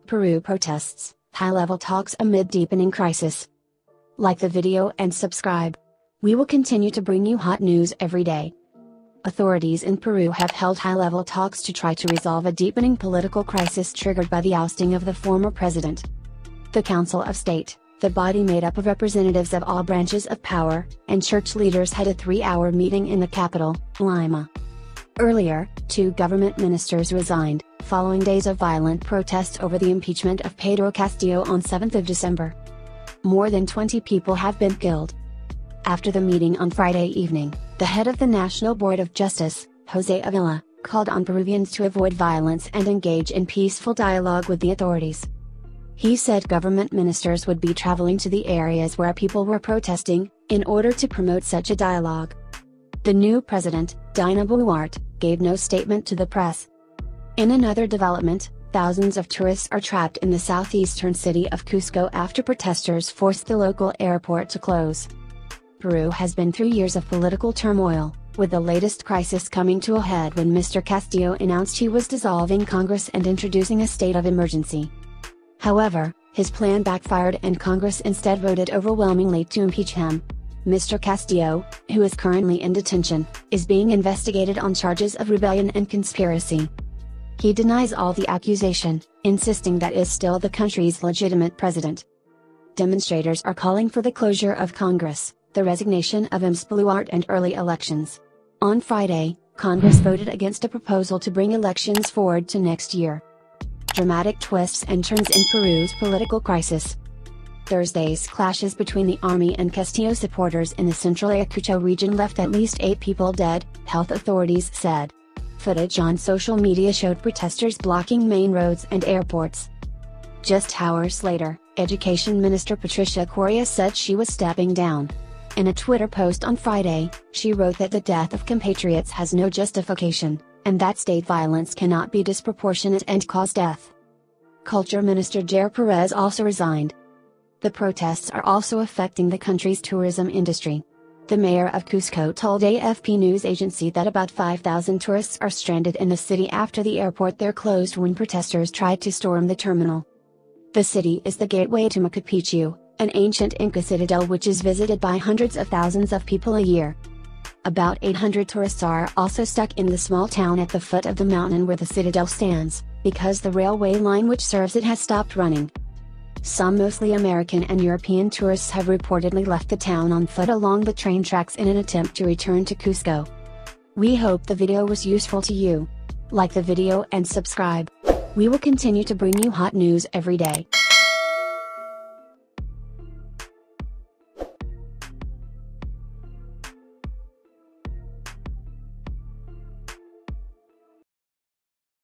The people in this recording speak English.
Peru protests, high-level talks amid deepening crisis. Like the video and subscribe. We will continue to bring you hot news every day. Authorities in Peru have held high-level talks to try to resolve a deepening political crisis triggered by the ousting of the former president. The Council of State, the body made up of representatives of all branches of power, and church leaders had a 3-hour meeting in the capital, Lima. Earlier, 2 government ministers resigned, following days of violent protests over the impeachment of Pedro Castillo on 7 December. More than 20 people have been killed. After the meeting on Friday evening, the head of the National Board of Justice, José Avila, called on Peruvians to avoid violence and engage in peaceful dialogue with the authorities. He said government ministers would be traveling to the areas where people were protesting, in order to promote such a dialogue. The new president, Dina Boluarte, gave no statement to the press. In another development, thousands of tourists are trapped in the southeastern city of Cusco after protesters forced the local airport to close. Peru has been through years of political turmoil, with the latest crisis coming to a head when Mr. Castillo announced he was dissolving Congress and introducing a state of emergency. However, his plan backfired and Congress instead voted overwhelmingly to impeach him. Mr. Castillo, who is currently in detention, is being investigated on charges of rebellion and conspiracy. He denies all the accusation, insisting that is still the country's legitimate president. Demonstrators are calling for the closure of Congress, the resignation of Ms. Boluarte and early elections. On Friday, Congress voted against a proposal to bring elections forward to next year. Dramatic twists and turns in Peru's political crisis. Thursday's clashes between the army and Castillo supporters in the central Ayacucho region left at least 8 people dead, health authorities said. Footage on social media showed protesters blocking main roads and airports. Just hours later, Education Minister Patricia Correa said she was stepping down. In a Twitter post on Friday, she wrote that the death of compatriots has no justification, and that state violence cannot be disproportionate and cause death. Culture Minister Jair Perez also resigned. The protests are also affecting the country's tourism industry. The mayor of Cusco told AFP news agency that about 5,000 tourists are stranded in the city after the airport there closed when protesters tried to storm the terminal. The city is the gateway to Machu Picchu, an ancient Inca citadel which is visited by hundreds of thousands of people a year. About 800 tourists are also stuck in the small town at the foot of the mountain where the citadel stands, because the railway line which serves it has stopped running. Some mostly American and European tourists have reportedly left the town on foot along the train tracks in an attempt to return to Cusco. We hope the video was useful to you. Like the video and subscribe. We will continue to bring you hot news every day.